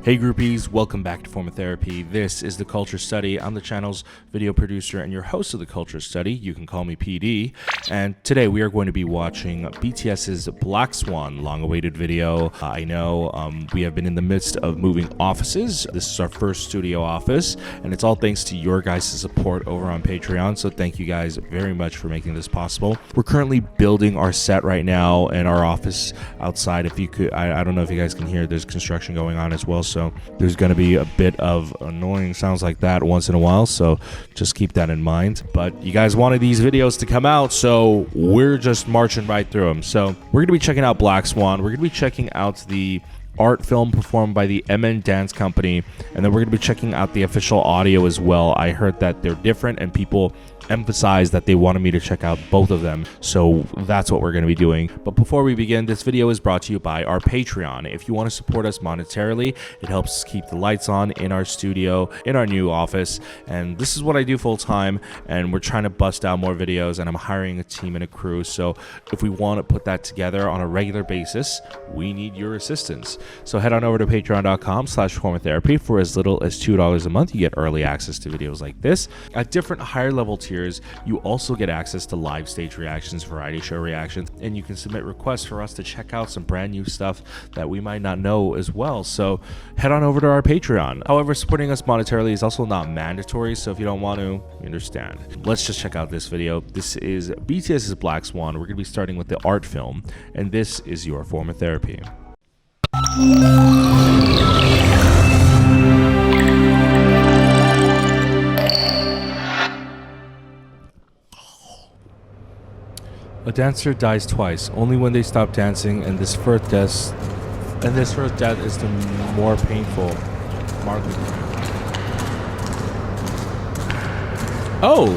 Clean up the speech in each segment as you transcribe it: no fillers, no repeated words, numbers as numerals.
Hey groupies, welcome back to Form of Therapy. This is the Culture Study. I'm the channel's video producer and your host of the Culture Study. You can call me PD. And today we are going to be watching BTS's Black Swan long-awaited video. I know we have been in the midst of moving offices. This is our first studio office, and it's all thanks to your guys' support over on Patreon. So thank you guys very much for making this possible. We're currently building our set right now in our office outside. If you could, I don't know if you guys can hear, there's construction going on as well. So there's going to be a bit of annoying sounds like that once in a while, so just keep that in mind. But you guys wanted these videos to come out, so we're just marching right through them. So we're going to be checking out Black Swan. We're going to be checking out the art film performed by the MN Dance Company, and then we're going to be checking out the official audio as well. I heard that they're different and people emphasize that they wanted me to check out both of them, so that's what we're going to be doing. But before we begin, this video is brought to you by our Patreon. If you want to support us monetarily, it helps us keep the lights on in our studio, in our new office, and this is what I do full time, and we're trying to bust out more videos, and I'm hiring a team and a crew. So if we want to put that together on a regular basis, we need your assistance. So head on over to patreon.com/formatherapy. For as little as $2 a month, you get early access to videos like this. At different higher level tiers, you also get access to live stage reactions, variety show reactions, and you can submit requests for us to check out some brand new stuff that we might not know as well. So head on over to our Patreon. However, supporting us monetarily is also not mandatory, so if you don't want to, you understand. Let's just check out this video. This is BTS's Black Swan. We're going to be starting with the art film, and this is your form of therapy. A dancer dies twice, only when they stop dancing, and this first death is the more painful. Oh!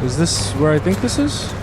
Is this where I think this is?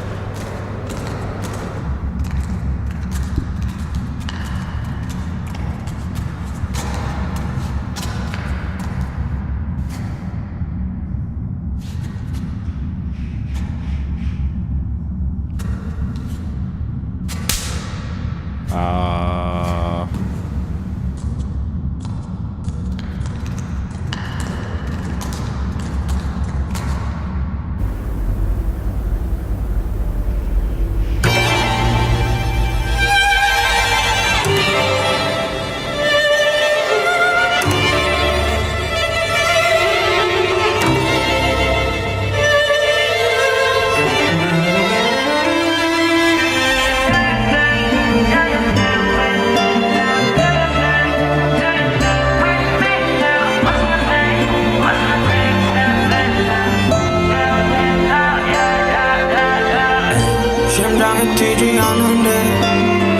튀지 않는데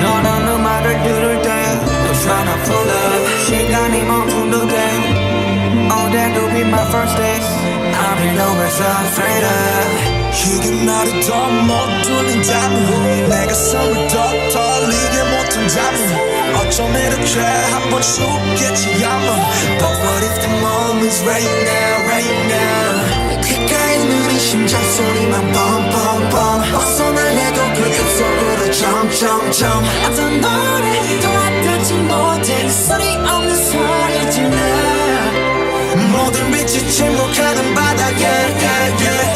너는 음악을 들을 때 I'm trying to pull up 시간이 멈춘 듯해 Oh that could be my first day I've been always afraid of 이게 나를 더 못 뚫린다면 내가 섬을 더 털리게 못한다면 어쩜 이렇게 한번 죽겠지 아마 But what if the moment's right now, right now 귓가에 누린 심장 소리만 뻥뻥뻥 벗어나려도 그 입속으로 점점점 어떤 노래도 와닿지 못해 소리 없는 소리 질러 모든 빛이 침묵하는 바닥에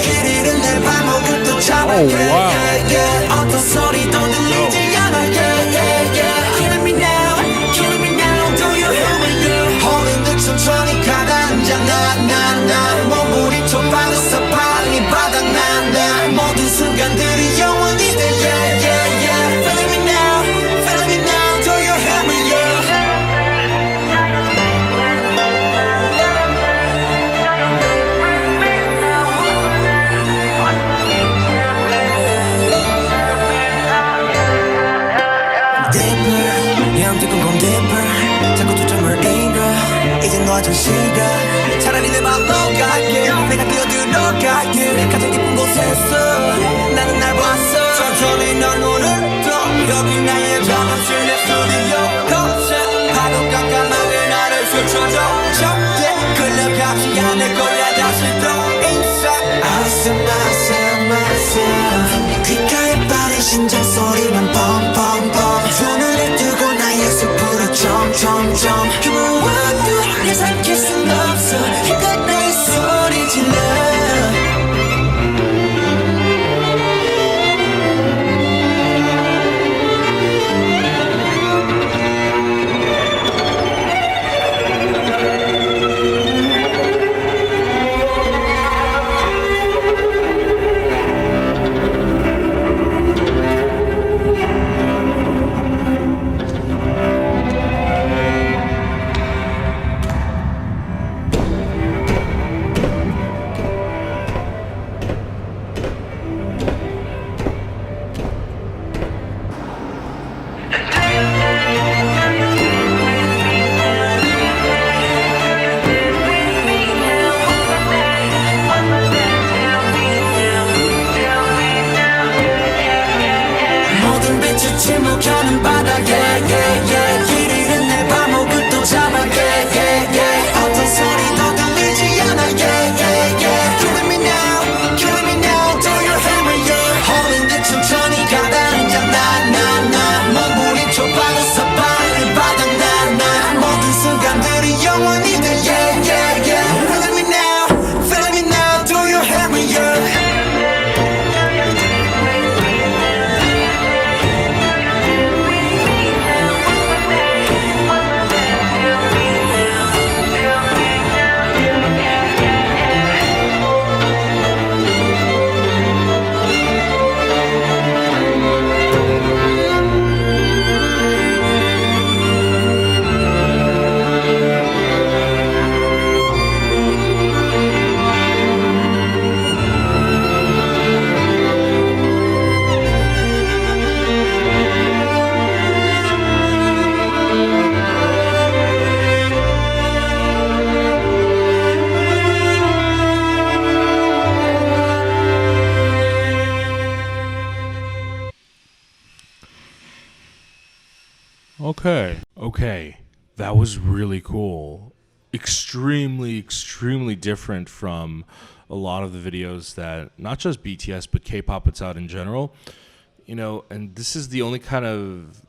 길 잃은 내 발목을 또 잡아 어떤 소리도 들리지 않아 Killing me now, killing me now Do you hear me girl 홀린 듯 천천히 가라앉아 나 몸부림쳐 빠르서 빨리 바닥난다 모든 순간들이 영원히 돼 Feeling me now, feeling me now Do you hear me girl 저 시간 차라리 내 맘 녹아게 내가 뛰어들어가게 가장 깊은 곳에서 나는 날 봤어 천천히 널 눈을 떠 여기 나의 작업실 내 스튜디오 컨셉 파도 깜깜하게 나를 스쳐줘 절대 끌려가지 않을 거야 다시 또 inside I said myself 귓가에 빠른 심장 소리만 펑펑펑 두 눈을 뜨고 나의 너를 삼킬 순 없어 힘껏 내 소리 질러 침묵하는 바닥에 길 잃은 내 발목을 또 잡아 어떤 소리도 들리지 않아 Killing me now, killing me now Do your hammer, yeah Holding 듯 천천히 가다앉아 나 몸부림쳐 받아서 발을 바닥나 모든 순간들이 영원히 돼 Feeling me now, feeling me now Do your hammer, yeah Okay. That was really cool. Extremely different from a lot of the videos that not just BTS but K-pop puts out in general. You know, and this is the only kind of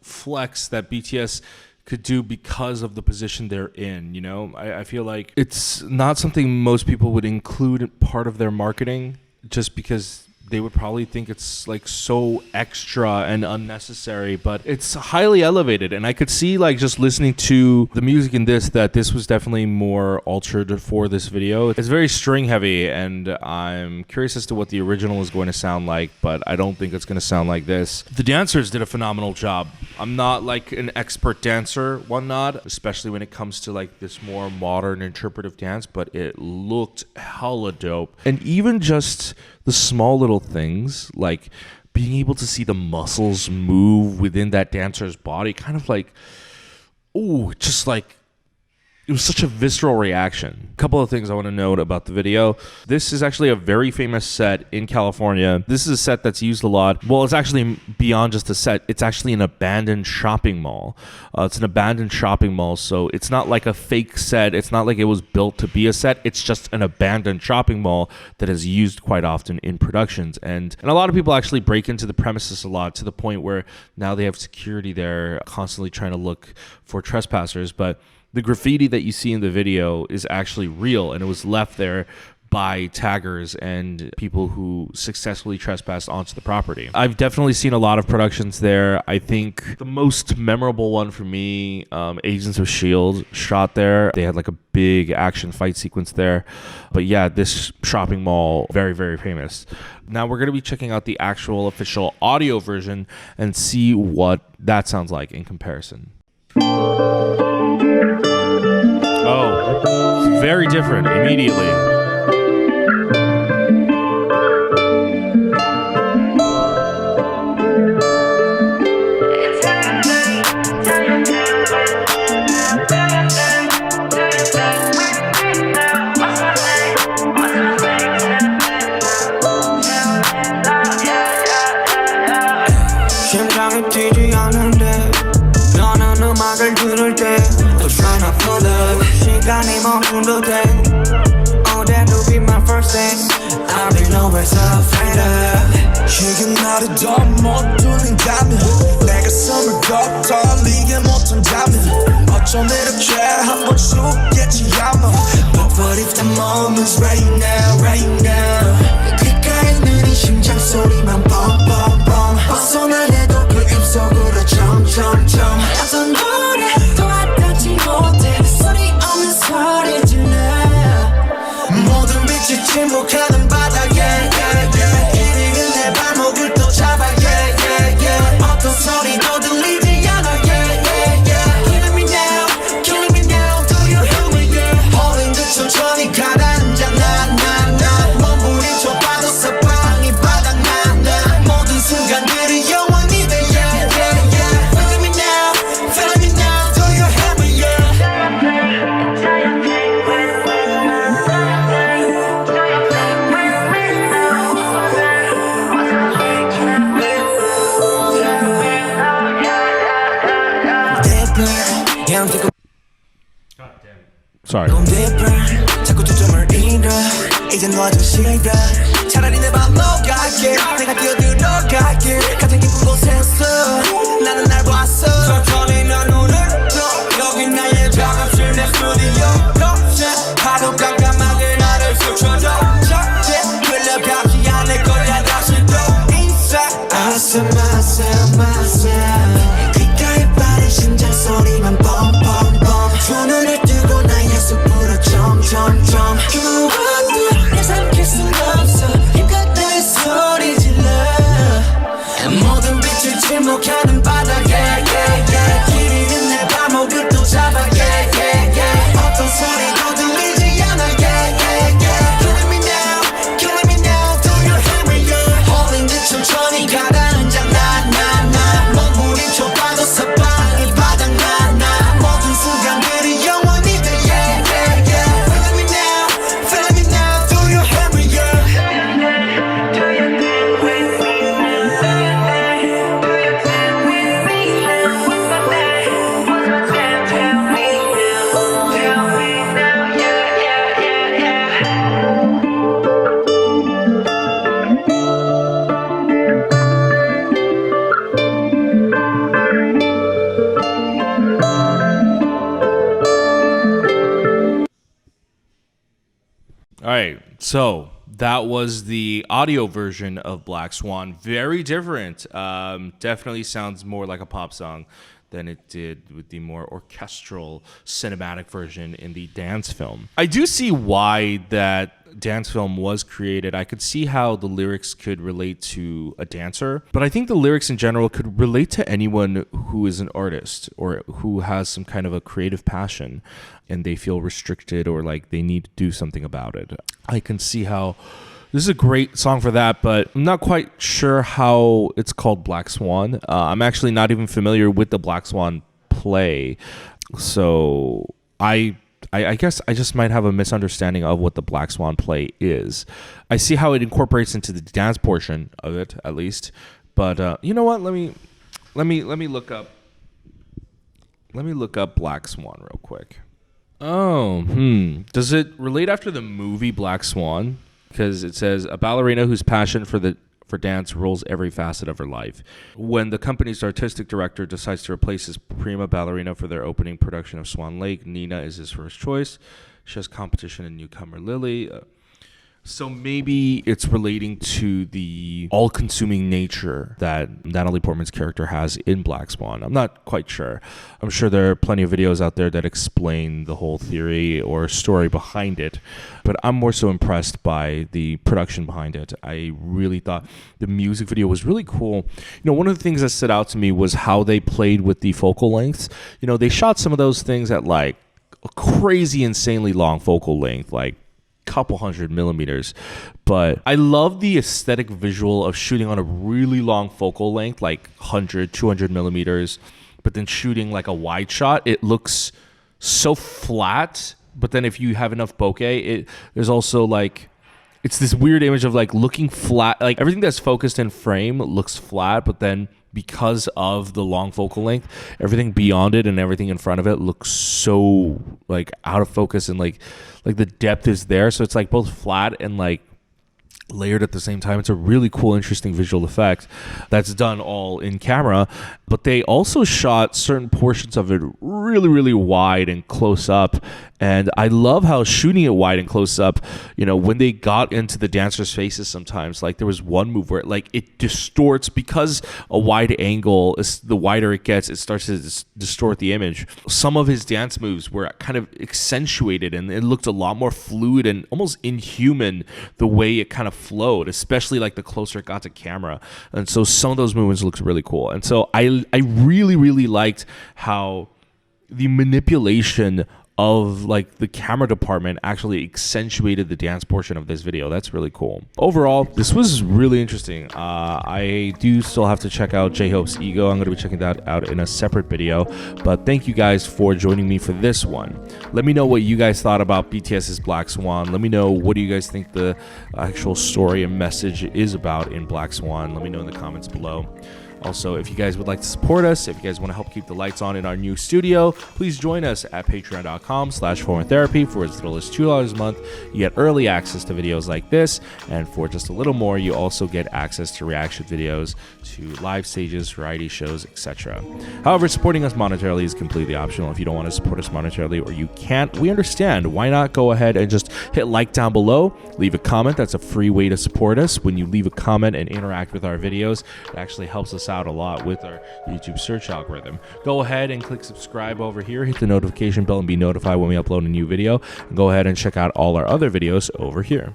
flex that BTS could do because of the position they're in, you know? I feel like it's not something most people would include part of their marketing just because they would probably think it's like so extra and unnecessary, but it's highly elevated. And I could see, like, just listening to the music in this, that this was definitely more altered for this video. It's very string heavy, and I'm curious as to what the original is going to sound like, but I don't think it's going to sound like this. The dancers did a phenomenal job. I'm not like an expert dancer, whatnot, especially when it comes to like this more modern interpretive dance, but it looked hella dope. And even just the small little things, like being able to see the muscles move within that dancer's body, kind of like, ooh, just like, it was such a visceral reaction. A couple of things I want to note about the video. This is actually a very famous set in California. This is a set that's used a lot. Well, it's actually beyond just a set. It's actually an abandoned shopping mall. It's an abandoned shopping mall, so it's not like a fake set. It's not like it was built to be a set. It's just an abandoned shopping mall that is used quite often in productions. And a lot of people actually break into the premises a lot, to the point where now they have security there constantly trying to look for trespassers. But the graffiti that you see in the video is actually real, and it was left there by taggers and people who successfully trespassed onto the property. I've definitely seen a lot of productions there. I think the most memorable one for me, Agents of S.H.I.E.L.D. shot there. They had like a big action fight sequence there. But yeah, this shopping mall, very, very famous. Now we're going to be checking out the actual official audio version and see what that sounds like in comparison. Oh, very different immediately. 심장이 뛰지 않는데 너는 음악을 들을 때 또 tryna pull up 시간이 멈춘 듯해 Oh that will be my first dance I'll be nowhere so afraid of 지금 나를 더 못 두는다면 내 가슴을 더 떨리게 못한다면 어쩜 이렇게 한 Sorry. 넌 different 자꾸 초점을 잃어 이젠 너좀 싫어 차라리 내 맘 녹아게 내가 뛰어들어갈게 가장 깊은 곳에서 나는 날 봤어 천천히 난 눈을 떠 여기 나의 작업실 내 스튜디오 거실 하루 깜깜하게 나를 스쳐줘 절대 끌려가지 않을 거야 다시 또 inside I said myself 귓가에 빠른 심장 소리만 뻔뻔뻔 두 눈을 뜨고 나의 숲으로 점점점 그것도 예상할 순 없어 힘껏 내 소리 질러 모든 빛을 침묵하는 바닥에 길이는 내 발목을 또 잡아 어떤 소리도 들리지 않아 Killing me now do you hear me 홀린 듯 천천히 가라앉아 나 몸부림쳐 빠져서 빨리 바닥나 모든 순간들이 영원히 돼 Feeling me now do you hear me All right, so that was the audio version of Black Swan. Very different. Definitely sounds more like a pop song than it did with the more orchestral cinematic version in the dance film. I do see why that dance film was created. I could see how the lyrics could relate to a dancer, but I think the lyrics in general could relate to anyone who is an artist or who has some kind of a creative passion and they feel restricted or like they need to do something about it. I can see how this is a great song for that, but I'm not quite sure how it's called Black Swan. I'm actually not even familiar with the Black Swan play. So I guess I just might have a misunderstanding of what the Black Swan play is. I see how it incorporates into the dance portion of it, at least. But you know what? Let me look up. Let me look up Black Swan real quick. Oh, does it relate after the movie Black Swan? Because it says a ballerina whose passion for dance rules every facet of her life. When the company's artistic director decides to replace his prima ballerina for their opening production of Swan Lake, Nina is his first choice. She has competition in newcomer Lily. So maybe it's relating to the all-consuming nature that Natalie Portman's character has in Black Swan. I'm not quite sure. I'm sure there are plenty of videos out there that explain the whole theory or story behind it, but I'm more so impressed by the production behind it. I really thought the music video was really cool. You know, one of the things that stood out to me was how they played with the focal lengths. You know, they shot some of those things at like a crazy, insanely long focal length, like couple 100 millimeters, but I love the aesthetic visual of shooting on a really long focal length, like 100, 200 millimeters, but then shooting like a wide shot. It looks so flat, but then if you have enough bokeh, there's also like, it's this weird image of like looking flat, like everything that's focused in frame looks flat, but then because of the long focal length, everything beyond it and everything in front of it looks so like out of focus, and like the depth is there, so it's like both flat and like layered at the same time. It's a really cool, interesting visual effect that's done all in camera, but they also shot certain portions of it really, really wide and close up. And I love how shooting it wide and close up, you know, when they got into the dancers' faces sometimes, like there was one move where it distorts because a wide angle, the wider it gets, it starts to distort the image. Some of his dance moves were kind of accentuated and it looked a lot more fluid and almost inhuman the way it kind of flowed, especially like the closer it got to camera. And so some of those movements looked really cool. And so I really, really liked how the manipulation of like the camera department actually accentuated the dance portion of this video. That's really cool. Overall, this was really interesting. I do still have to check out J-Hope's Ego. I'm going to be checking that out in a separate video, but thank you guys for joining me for this one. Let me know what you guys thought about BTS's Black Swan. Let me know what do you guys think the actual story and message is about in Black Swan. Let me know in the comments below. Also, if you guys would like to support us, if you guys want to help keep the lights on in our new studio, please join us at patreon.com/formatherapy. For as little as $2 a month, you get early access to videos like this, and for just a little more, you also get access to reaction videos, to live stages, variety shows, etc. However, supporting us monetarily is completely optional. If you don't want to support us monetarily or you can't, we understand. Why not go ahead and just hit like down below, leave a comment. That's a free way to support us. When you leave a comment and interact with our videos, it actually helps us out a lot with our YouTube search algorithm. Go ahead and click subscribe over here, hit the notification bell and be notified when we upload a new video, and go ahead and check out all our other videos over here.